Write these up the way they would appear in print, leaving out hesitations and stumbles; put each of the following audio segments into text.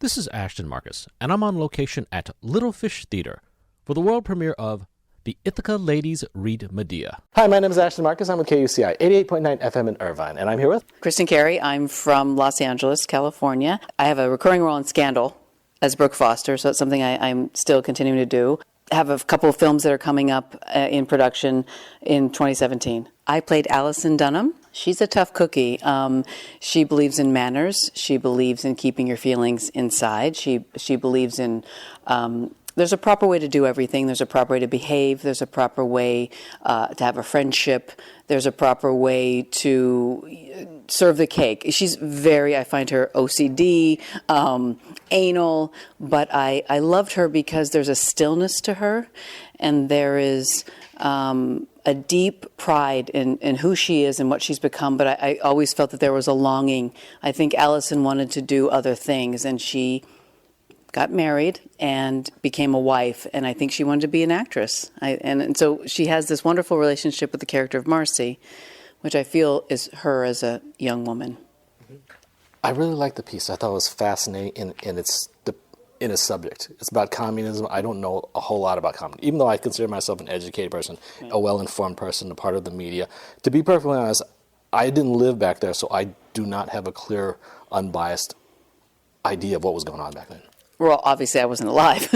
This is Ashton Marcus, and I'm on location at Little Fish Theater for the world premiere of The Ithaca Ladies Read Medea. Hi, my name is Ashton Marcus. I'm with KUCI 88.9 FM in Irvine, and I'm here with Kristen Carey. I'm from Los Angeles, California. I have a recurring role in Scandal as Brooke Foster, so it's something I'm still continuing to do. I have a couple of films that are coming up in production in 2017. I played Allison Dunham. She's a tough cookie. She believes in manners. She believes in keeping your feelings inside. She believes in there's a proper way to do everything. There's a proper way to behave. There's a proper way to have a friendship. There's a proper way to serve the cake. She's I find her OCD, anal, but I loved her because there's a stillness to her, and there is a deep pride in who she is and what she's become, but I always felt that there was a longing. I think Allison wanted to do other things, and she got married and became a wife, and I think she wanted to be an actress. And so she has this wonderful relationship with the character of Marcy, which I feel is her as a young woman. I really liked the piece. I thought it was fascinating in its subject. It's about communism. I don't know a whole lot about communism, even though I consider myself an educated person, a well-informed person, a part of the media. To be perfectly honest, I didn't live back there, so I do not have a clear, unbiased idea of what was going on back then. Well, obviously I wasn't alive,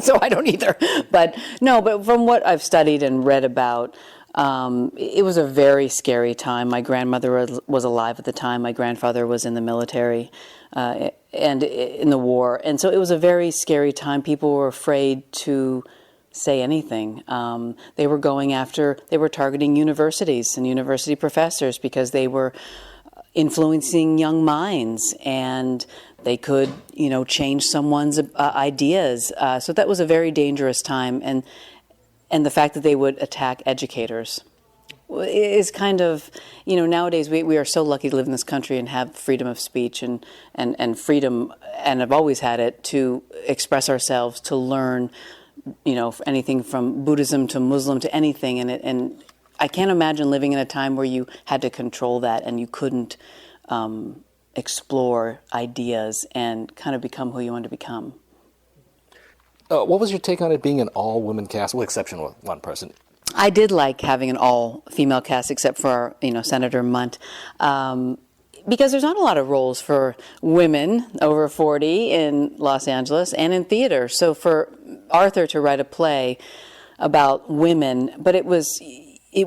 so I don't either. But from what I've studied and read about, it was a very scary time. My grandmother was alive at the time. My grandfather was in the military and in the war. And so it was a very scary time. People were afraid to say anything. They were targeting universities and university professors because they were influencing young minds, and they could, change someone's ideas. So that was a very dangerous time, and the fact that they would attack educators is kind of, nowadays we are so lucky to live in this country and have freedom of speech and freedom, and have always had it, to express ourselves, to learn, anything from Buddhism to Muslim to anything, and I can't imagine living in a time where you had to control that and you couldn't explore ideas and kind of become who you want to become. What was your take on it being an all-women cast, with exception of one person? I did like having an all-female cast, except for Senator Munt, because there's not a lot of roles for women over 40 in Los Angeles and in theater. So for Arthur to write a play about women, but it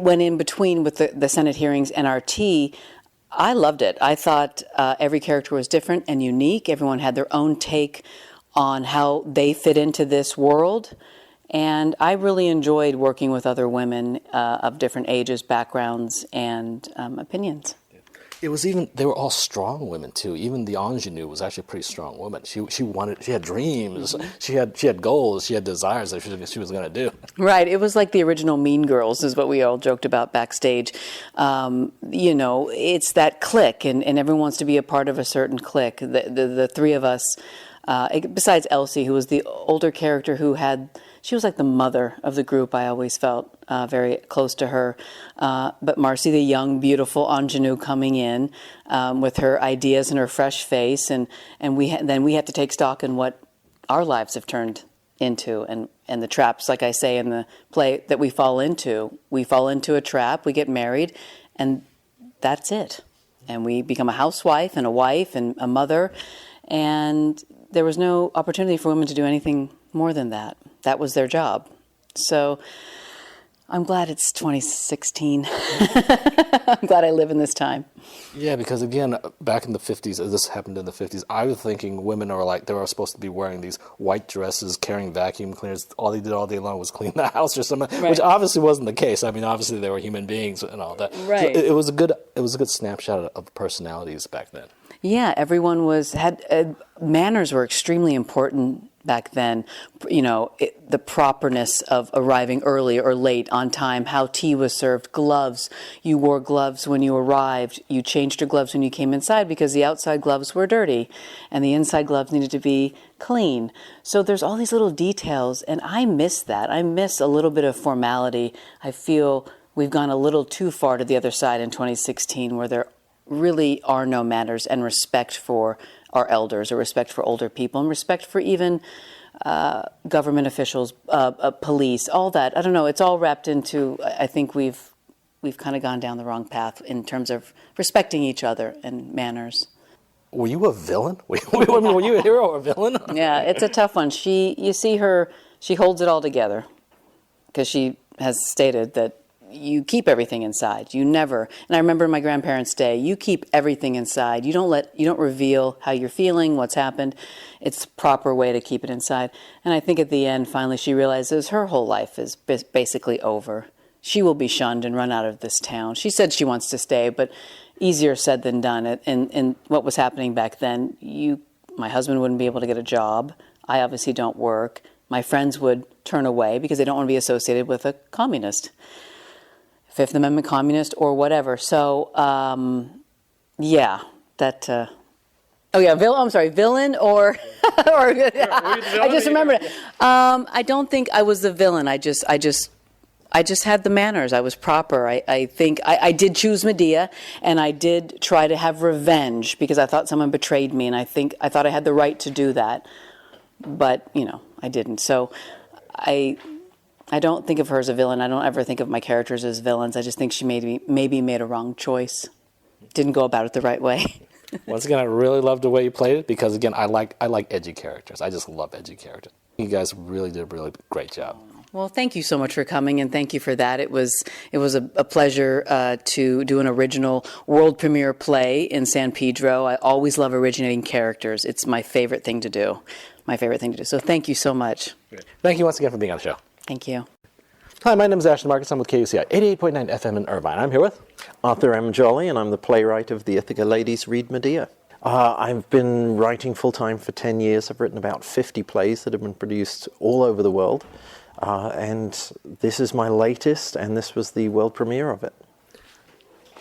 went in between with the Senate hearings and RT. I loved it. I thought every character was different and unique. Everyone had their own take on how they fit into this world. And I really enjoyed working with other women of different ages, backgrounds, and opinions. It was they were all strong women too. Even the ingenue was actually a pretty strong woman. She had dreams. Mm-hmm. She had goals. She had desires that she was going to do. Right. It was like the original Mean Girls, is what we all joked about backstage. It's that clique, and everyone wants to be a part of a certain clique. The three of us, besides Elsie, who was the older character she was like the mother of the group. I always felt very close to her. But Marcy, the young, beautiful ingenue, coming in with her ideas and her fresh face, and then we had to take stock in what our lives have turned into, and the traps, like I say in the play, that we fall into. We fall into a trap. We get married, and that's it. And we become a housewife and a wife and a mother, and there was no opportunity for women to do anything more than that. That was their job. So I'm glad it's 2016. I'm glad I live in this time. Yeah, because again, back in the 50s, this happened in the 50s, I was thinking women they were supposed to be wearing these white dresses, carrying vacuum cleaners. All they did all day long was clean the house or something, right. Which obviously wasn't the case. I mean, obviously they were human beings and all that. Right. So it was a good snapshot of personalities back then. Yeah, everyone had manners were extremely important back then. The properness of arriving early or late, on time, how tea was served, gloves. You wore gloves when you arrived. You changed your gloves when you came inside because the outside gloves were dirty and the inside gloves needed to be clean. So there's all these little details, and I miss that. I miss a little bit of formality. I feel we've gone a little too far to the other side in 2016, where there really are no manners and respect for our elders, a respect for older people, and respect for even government officials, police, all that. I don't know. It's all wrapped into. I think we've kind of gone down the wrong path in terms of respecting each other and manners. Were you a villain? Were you a hero or a villain? Yeah, it's a tough one. You see her. She holds it all together because she has stated that you keep everything inside. You never. And I remember my grandparents' day. You keep everything inside. You don't reveal how you're feeling, what's happened. It's the proper way to keep it inside. And I think at the end, finally, she realizes her whole life is basically over. She will be shunned and run out of this town. She said she wants to stay, but easier said than done. And what was happening back then, my husband wouldn't be able to get a job. I obviously don't work. My friends would turn away because they don't want to be associated with a communist. Fifth Amendment communist or whatever. So, villain or I just remembered it. I don't think I was the villain. I just had the manners. I was proper. I think I did choose Medea, and I did try to have revenge because I thought someone betrayed me, and I thought I had the right to do that. But, I didn't. So I don't think of her as a villain. I don't ever think of my characters as villains. I just think she maybe made a wrong choice. Didn't go about it the right way. Once again, I really loved the way you played it because, again, I like edgy characters. I just love edgy characters. You guys really did a really great job. Well, thank you so much for coming, and thank you for that. It was a pleasure to do an original world premiere play in San Pedro. I always love originating characters. It's my favorite thing to do. So thank you so much. Great. Thank you once again for being on the show. Thank you. Hi, my name is Ashton Marcus. I'm with KUCI 88.9 FM in Irvine. I'm here with Arthur M. Jolly, and I'm the playwright of the Ithaca Ladies Read Medea. I've been writing full-time for 10 years. I've written about 50 plays that have been produced all over the world. And this is my latest, and this was the world premiere of it.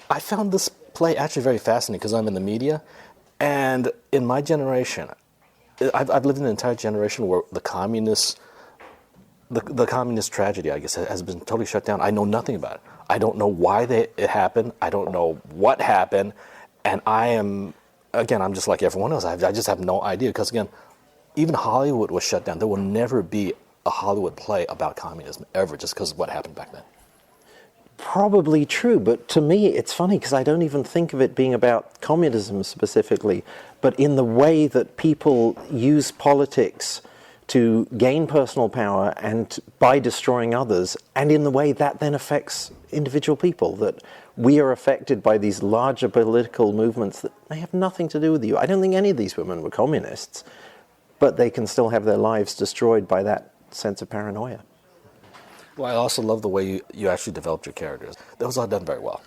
I found this play actually very fascinating because I'm in the media. And in my generation, I've lived in an entire generation where the communist tragedy, I guess, has been totally shut down. I know nothing about it. I don't know why it happened. I don't know what happened. And I'm just like everyone else. I just have no idea because, again, even Hollywood was shut down. There will never be a Hollywood play about communism ever just because of what happened back then. Probably true, but to me it's funny because I don't even think of it being about communism specifically, but in the way that people use politics to gain personal power and by destroying others, and in the way that then affects individual people, that we are affected by these larger political movements that may have nothing to do with you. I don't think any of these women were communists, but they can still have their lives destroyed by that sense of paranoia. Well, I also love the way you actually developed your characters. That was all done very well.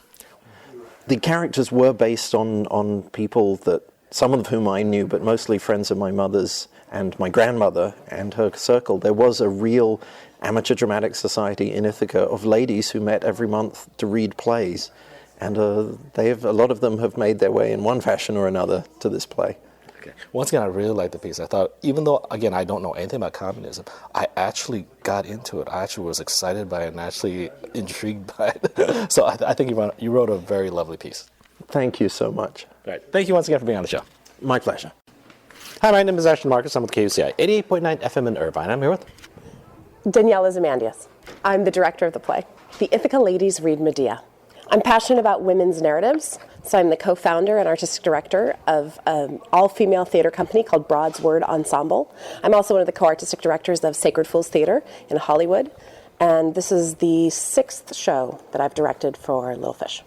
The characters were based on people that, some of whom I knew, but mostly friends of my mother's and my grandmother and her circle. There was a real amateur dramatic society in Ithaca of ladies who met every month to read plays. And a lot of them have made their way in one fashion or another to this play. Okay. Once again, I really liked the piece. I thought, even though, again, I don't know anything about communism, I actually got into it. I actually was excited by it and actually intrigued by it. So I think you wrote a very lovely piece. Thank you so much. Right. Thank you once again for being on the show. My pleasure. Hi, my name is Ashton Marcus. I'm with KUCI 88.9 FM in Irvine. I'm here with Danielle Amandius. I'm the director of the play, The Ithaca Ladies Read Medea. I'm passionate about women's narratives, so I'm the co-founder and artistic director of an all-female theater company called Broad's Word Ensemble. I'm also one of the co-artistic directors of Sacred Fools Theater in Hollywood, and this is the 6th show that I've directed for Little Fish.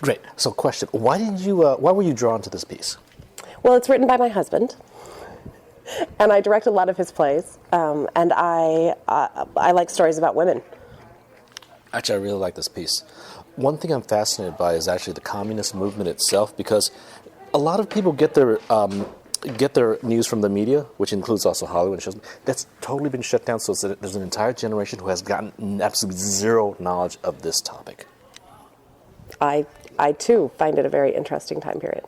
Great. So, question: why were you drawn to this piece? Well, it's written by my husband, and I direct a lot of his plays, and I like stories about women. Actually, I really like this piece. One thing I'm fascinated by is actually the communist movement itself, because a lot of people get their news from the media, which includes also Hollywood shows. That's totally been shut down, so there's an entire generation who has gotten absolutely zero knowledge of this topic. I too find it a very interesting time period.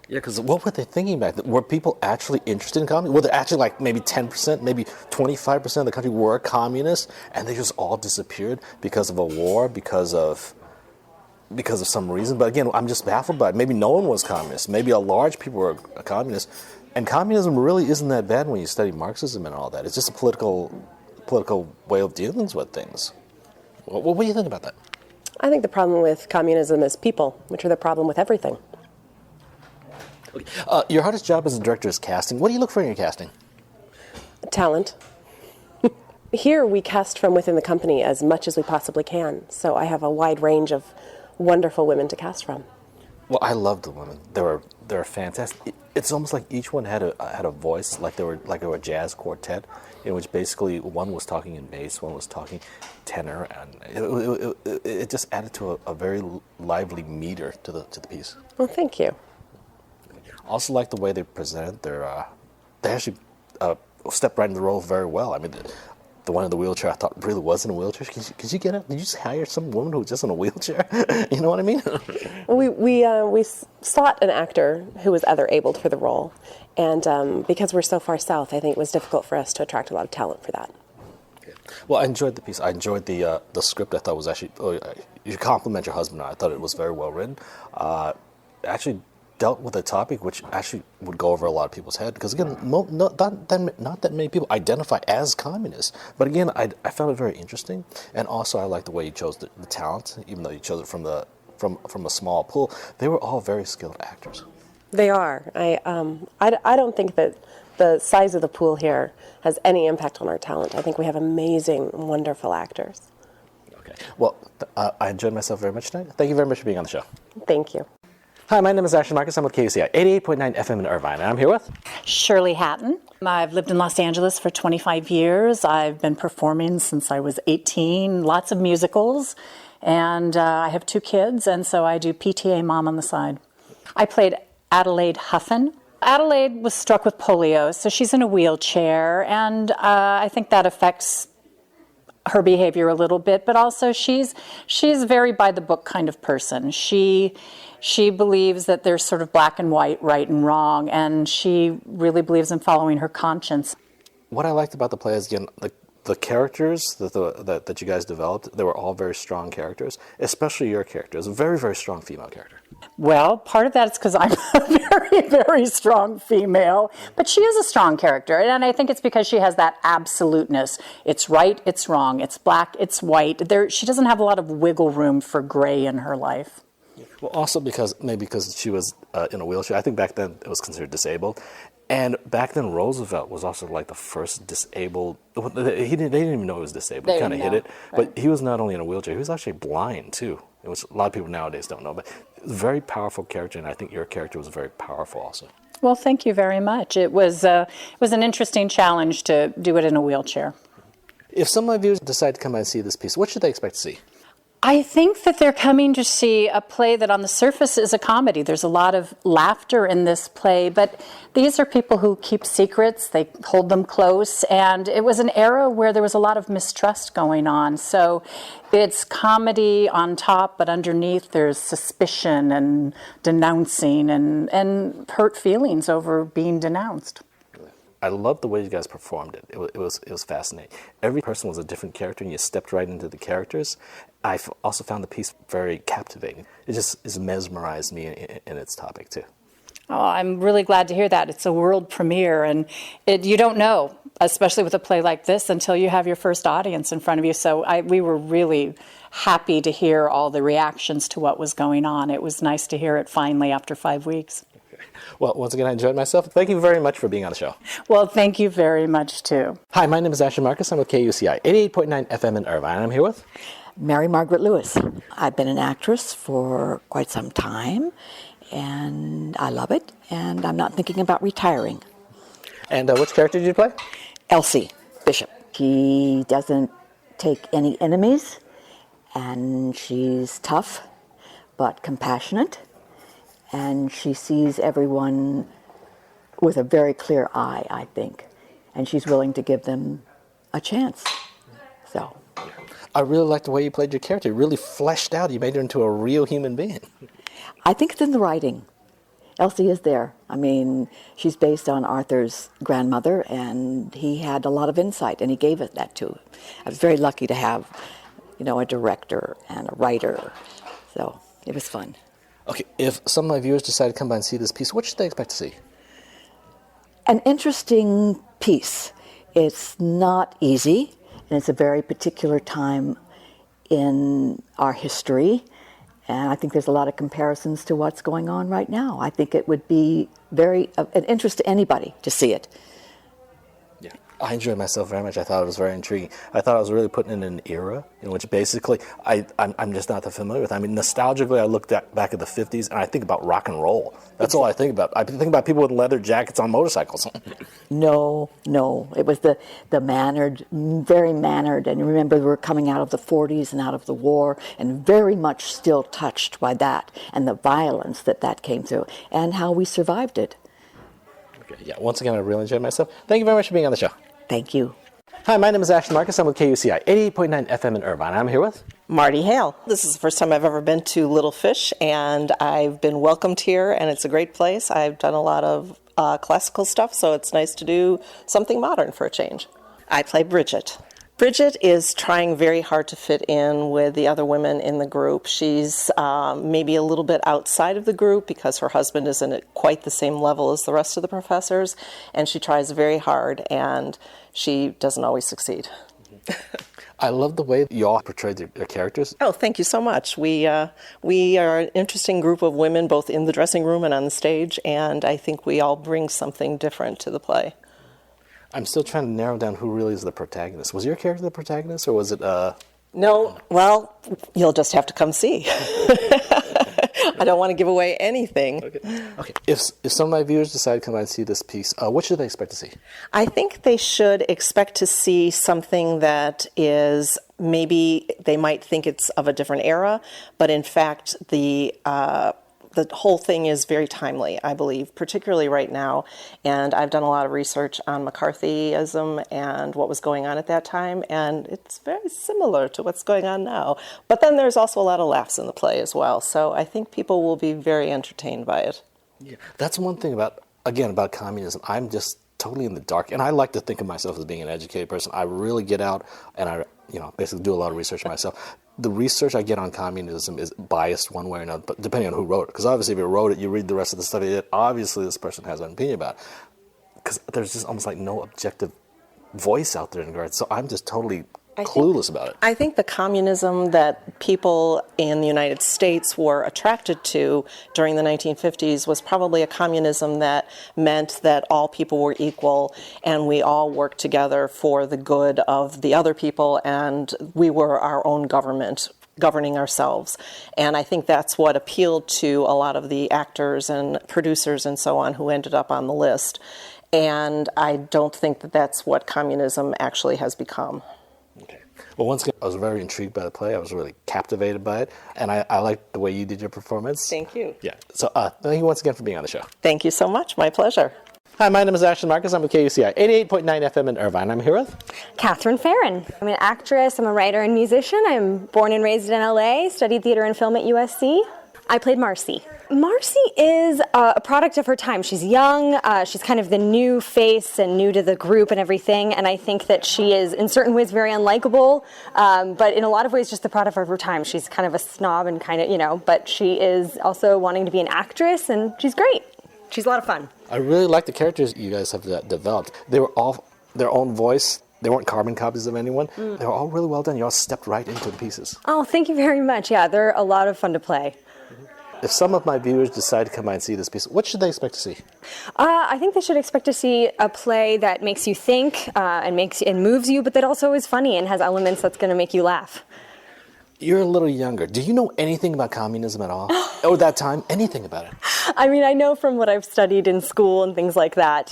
Yeah, because what were they thinking back then? Were people actually interested in communism? Were there actually like maybe 10%, maybe 25% of the country were communists, and they just all disappeared because of a war, because of because of some reason. But again, I'm just baffled by it. Maybe no one was communist. Maybe a large people were a communist. And communism really isn't that bad when you study Marxism and all that. It's just a political way of dealing with things. What do you think about that? I think the problem with communism is people, which are the problem with everything. Okay. Your hardest job as a director is casting. What do you look for in your casting? Talent. Here we cast from within the company as much as we possibly can. So I have a wide range of wonderful women to cast from. Well, I love the women. They were fantastic. It's almost like each one had a voice, like they were a jazz quartet, in which basically one was talking in bass, one was talking tenor, and it just added to a very lively meter to the piece. Well, thank you. Also, like the way they presented they actually stepped right into the role very well. I mean, the one in the wheelchair I thought really was in a wheelchair. Could you get it? Did you just hire some woman who was just in a wheelchair? You know what I mean? We sought an actor who was other abled for the role, and because we're so far south, I think it was difficult for us to attract a lot of talent for that. Well, I enjoyed the piece. I enjoyed the script. I thought was actually you compliment your husband. I thought it was very well written. Actually dealt with a topic which actually would go over a lot of people's head, because again, not that many people identify as communists. But again, I found it very interesting, and also I like the way you chose the talent, even though you chose it from a small pool. They were all very skilled actors. They are. I don't think that the size of the pool here has any impact on our talent. I think we have amazing, wonderful actors. Okay. Well, I enjoyed myself very much tonight. Thank you very much for being on the show. Thank you. Hi, my name is Ashley Marcus. I'm with KUCI 88.9 FM in Irvine, and I'm here with Shirley Hatton. I've lived in Los Angeles for 25 years. I've been performing since I was 18, lots of musicals, and I have 2 kids, and so I do PTA mom on the side. I played Adelaide Huffin. Adelaide was struck with polio, so she's in a wheelchair, and I think that affects her behavior a little bit, but also she's very by the book kind of person. She believes that there's sort of black and white, right and wrong, and she really believes in following her conscience. What I liked about the play is, again, the characters that you guys developed, they were all very strong characters, especially your character. It's a very, very strong female character. Well, part of that is because I'm a very, very strong female, but she is a strong character, and I think it's because she has that absoluteness. It's right, it's wrong, it's black, it's white. She doesn't have a lot of wiggle room for gray in her life. Well, also because she was in a wheelchair. I think back then it was considered disabled. And back then, Roosevelt was also like the first disabled. They didn't even know he was disabled. He kind of hid it. Right. But he was not only in a wheelchair, he was actually blind too, which a lot of people nowadays don't know. But it was a very powerful character, and I think your character was very powerful also. Well, thank you very much. It was an interesting challenge to do it in a wheelchair. If some of you decide to come and see this piece, what should they expect to see? I think that they're coming to see a play that on the surface is a comedy. There's a lot of laughter in this play, but these are people who keep secrets, they hold them close, and it was an era where there was a lot of mistrust going on. So it's comedy on top, but underneath there's suspicion and denouncing and hurt feelings over being denounced. I love the way you guys performed it. It was fascinating. Every person was a different character, and you stepped right into the characters. I also found the piece very captivating. It just mesmerized me in its topic, too. Oh, I'm really glad to hear that. It's a world premiere, and you don't know, especially with a play like this, until you have your first audience in front of you. So we were really happy to hear all the reactions to what was going on. It was nice to hear it finally after 5 weeks. Well, once again, I enjoyed myself. Thank you very much for being on the show. Well, thank you very much, too. Hi, my name is Ashley Marcus. I'm with KUCI 88.9 FM in Irvine. I'm here with Mary-Margaret Lewis. I've been an actress for quite some time, and I love it, and I'm not thinking about retiring. And which character did you play? Elsie Bishop. She doesn't take any enemies, and she's tough but compassionate, and she sees everyone with a very clear eye, I think, and she's willing to give them a chance. So I really liked the way you played your character. You really fleshed out. You made her into a real human being. I think it's in the writing. Elsie is there. I mean, she's based on Arthur's grandmother, and he had a lot of insight, and he gave it that too. I was very lucky to have, a director and a writer. So It was fun. Okay, if some of my viewers decide to come by and see this piece, what should they expect to see? An interesting piece. It's not easy, and it's a very particular time in our history, and I think there's a lot of comparisons to what's going on right now. I think it would be very an interest to anybody to see it. Yeah, I enjoyed myself very much. I thought it was very intriguing. I thought I was really putting in an era in which basically I'm just not that familiar with. I mean, nostalgically, I looked back at the 50s, and I think about rock and roll. That's all I think about. I think about people with leather jackets on motorcycles. No. It was the mannered, very mannered, and remember we were coming out of the 40s and out of the war, and very much still touched by that, and the violence that came through, and how we survived it. Okay, yeah, once again, I really enjoyed myself. Thank you very much for being on the show. Thank you. Hi, my name is Ashton Marcus. I'm with KUCI 88.9 FM in Irvine. I'm here with Marty Hale. This is the first time I've ever been to Little Fish, and I've been welcomed here, and it's a great place. I've done a lot of classical stuff, so it's nice to do something modern for a change. I play Bridget. Bridget is trying very hard to fit in with the other women in the group. She's maybe a little bit outside of the group because her husband isn't at quite the same level as the rest of the professors, and she tries very hard, and she doesn't always succeed. I love the way you all portrayed their characters. Oh, thank you so much. We are an interesting group of women, both in the dressing room and on the stage, and I think we all bring something different to the play. I'm still trying to narrow down who really is the protagonist. Was your character the protagonist, or was it... No, well, you'll just have to come see. I don't want to give away anything. Okay. If some of my viewers decide to come by and see this piece, what should they expect to see? I think they should expect to see something that is maybe they might think it's of a different era, but in fact the whole thing is very timely, I believe, particularly right now. And I've done a lot of research on McCarthyism and what was going on at that time, and it's very similar to what's going on now. But then there's also a lot of laughs in the play as well, so I think people will be very entertained by it. Yeah, that's one thing about communism. I'm just totally in the dark, and I like to think of myself as being an educated person. I really get out and I basically do a lot of research myself. The research I get on communism is biased one way or another, but depending on who wrote it. Because obviously if you wrote it, you read the rest of the study, obviously this person has an opinion about it. Because there's just almost like no objective voice out there in regards. So I'm just totally clueless about it. I think the communism that people in the United States were attracted to during the 1950s was probably a communism that meant that all people were equal and we all worked together for the good of the other people, and we were our own government, governing ourselves. And I think that's what appealed to a lot of the actors and producers and so on who ended up on the list. And I don't think that that's what communism actually has become. Okay. Well, once again, I was very intrigued by the play. I was really captivated by it, and I liked the way you did your performance. Thank you. Yeah. So thank you once again for being on the show. Thank you so much. My pleasure. Hi, my name is Ashton Marcus. I'm with KUCI 88.9 FM in Irvine. I'm here with Catherine Farron. I'm an actress, I'm a writer and musician. I'm born and raised in LA, studied theater and film at USC. I played Marcy. Marcy is a product of her time. She's young, she's kind of the new face and new to the group and everything, and I think that she is in certain ways very unlikable, but in a lot of ways just the product of her time. She's kind of a snob and kind of, but she is also wanting to be an actress, and she's great. She's a lot of fun. I really like the characters you guys have developed. They were all their own voice. They weren't carbon copies of anyone. They were all really well done. You all stepped right into the pieces. Oh, thank you very much. Yeah, they're a lot of fun to play. If some of my viewers decide to come by and see this piece, what should they expect to see? I think they should expect to see a play that makes you think and moves you, but that also is funny and has elements that's going to make you laugh. You're a little younger. Do you know anything about communism at all? Or that time? Anything about it? I mean, I know from what I've studied in school and things like that.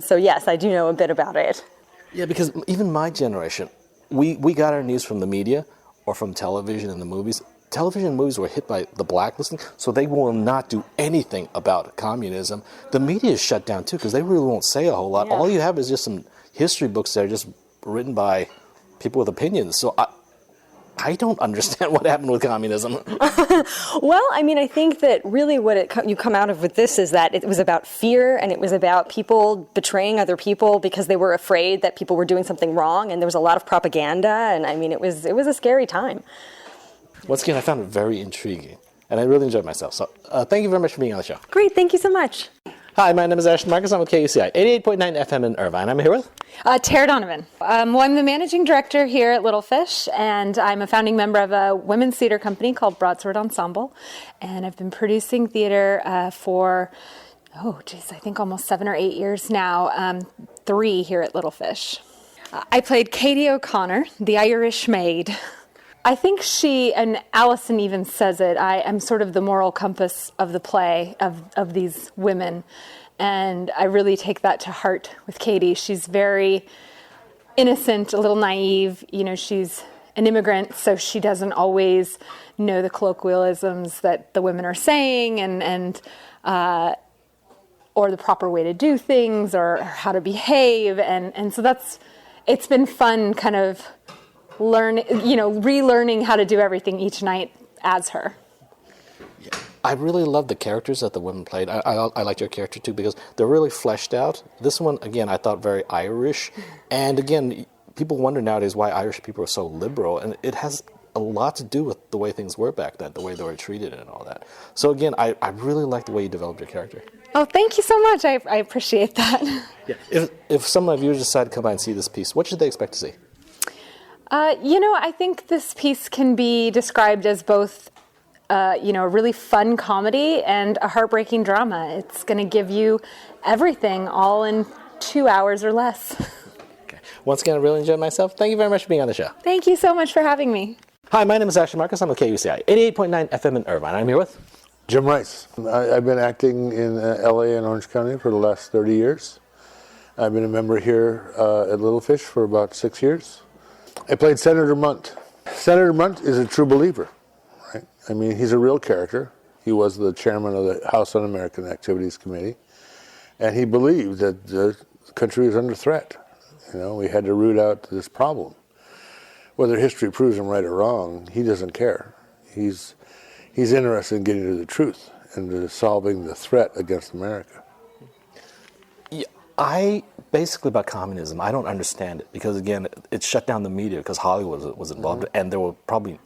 So yes, I do know a bit about it. Yeah, because even my generation, we got our news from the media or from television and the movies. Television and movies were hit by the blacklisting, so they will not do anything about communism. The media is shut down, too, because they really won't say a whole lot. Yeah. All you have is just some history books that are just written by people with opinions. So I don't understand what happened with communism. Well, I mean, I think that really what you come out of with this is that it was about fear, and it was about people betraying other people because they were afraid that people were doing something wrong, and there was a lot of propaganda, and I mean, it was a scary time. Once again, I found it very intriguing. and I really enjoyed myself. So thank you very much for being on the show. Great, thank you so much. Hi, my name is Ashton Marcus. I'm with KUCI 88.9 FM in Irvine. I'm here with Tara Donovan. Well, I'm the managing director here at Little Fish, and I'm a founding member of a women's theater company called Broadsword Ensemble. And I've been producing theater for, I think almost 7 or 8 years now, 3 here at Little Fish. I played Katie O'Connor, the Irish maid. I think she, and Allison even says it, I am sort of the moral compass of the play, of these women. And I really take that to heart with Katie. She's very innocent, a little naive. You know, she's an immigrant, so she doesn't always know the colloquialisms that the women are saying or the proper way to do things or how to behave. And so it's been fun kind of relearning how to do everything each night as her. Yeah. I really love the characters that the women played. I liked your character too because they're really fleshed out. This one, again, I thought very Irish. And again, people wonder nowadays why Irish people are so liberal. And it has a lot to do with the way things were back then, the way they were treated and all that. So again, I really like the way you developed your character. Oh, thank you so much. I appreciate that. Yeah. If some of you decide to come by and see this piece, what should they expect to see? I think this piece can be described as both, a really fun comedy and a heartbreaking drama. It's going to give you everything all in 2 hours or less. Okay. Once again, I really enjoyed myself. Thank you very much for being on the show. Thank you so much for having me. Hi, my name is Ashton Marcus. I'm with KUCI 88.9 FM in Irvine. I'm here with Jim Rice. I've been acting in LA and Orange County for the last 30 years. I've been a member here at Little Fish for about 6 years. I played Senator Munt. Senator Munt is a true believer, right? I mean, he's a real character. He was the chairman of the House Un-American Activities Committee, and he believed that the country was under threat. We had to root out this problem. Whether history proves him right or wrong, he doesn't care. He's interested in getting to the truth and to solving the threat against America. Yeah, basically about communism, I don't understand it because, again, it shut down the media because Hollywood was involved, and there will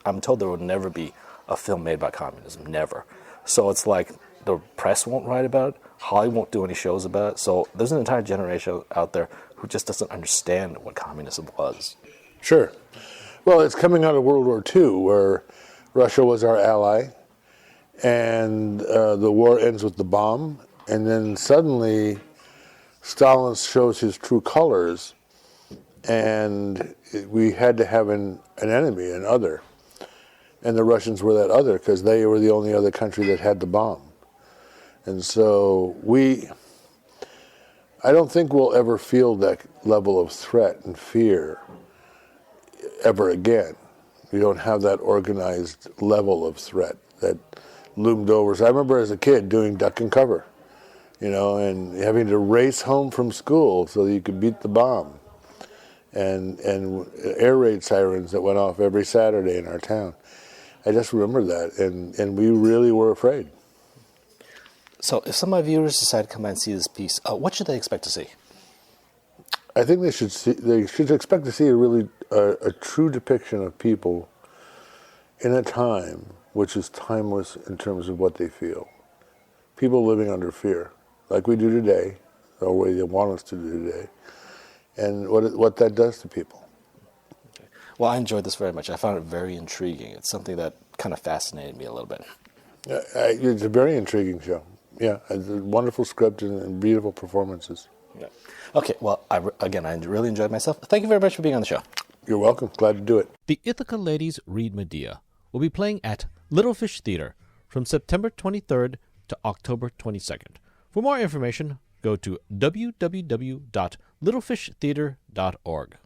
I'm told there will never be a film made about communism, never. So it's like the press won't write about it, Hollywood won't do any shows about it, so there's an entire generation out there who just doesn't understand what communism was. Sure. Well, it's coming out of World War II, where Russia was our ally, and the war ends with the bomb, and then suddenly Stalin shows his true colors, and we had to have an enemy, an other. And the Russians were that other because they were the only other country that had the bomb. And so I don't think we'll ever feel that level of threat and fear ever again. We don't have that organized level of threat that loomed over. So I remember as a kid doing duck and cover, and having to race home from school so that you could beat the bomb. And air raid sirens that went off every Saturday in our town. I just remember that, and we really were afraid. So if some of my viewers decide to come by and see this piece, what should they expect to see? I think they should expect to see a true depiction of people in a time which is timeless in terms of what they feel. People living under fear, like we do today, or what they want us to do today, and what that does to people. Okay. Well, I enjoyed this very much. I found it very intriguing. It's something that kind of fascinated me a little bit. It's a very intriguing show. Yeah, it's a wonderful script and beautiful performances. Yeah. Okay, well, I really enjoyed myself. Thank you very much for being on the show. You're welcome. Glad to do it. The Ithaca Ladies Read Medea will be playing at Little Fish Theater from September 23rd to October 22nd. For more information, go to www.littlefishtheater.org.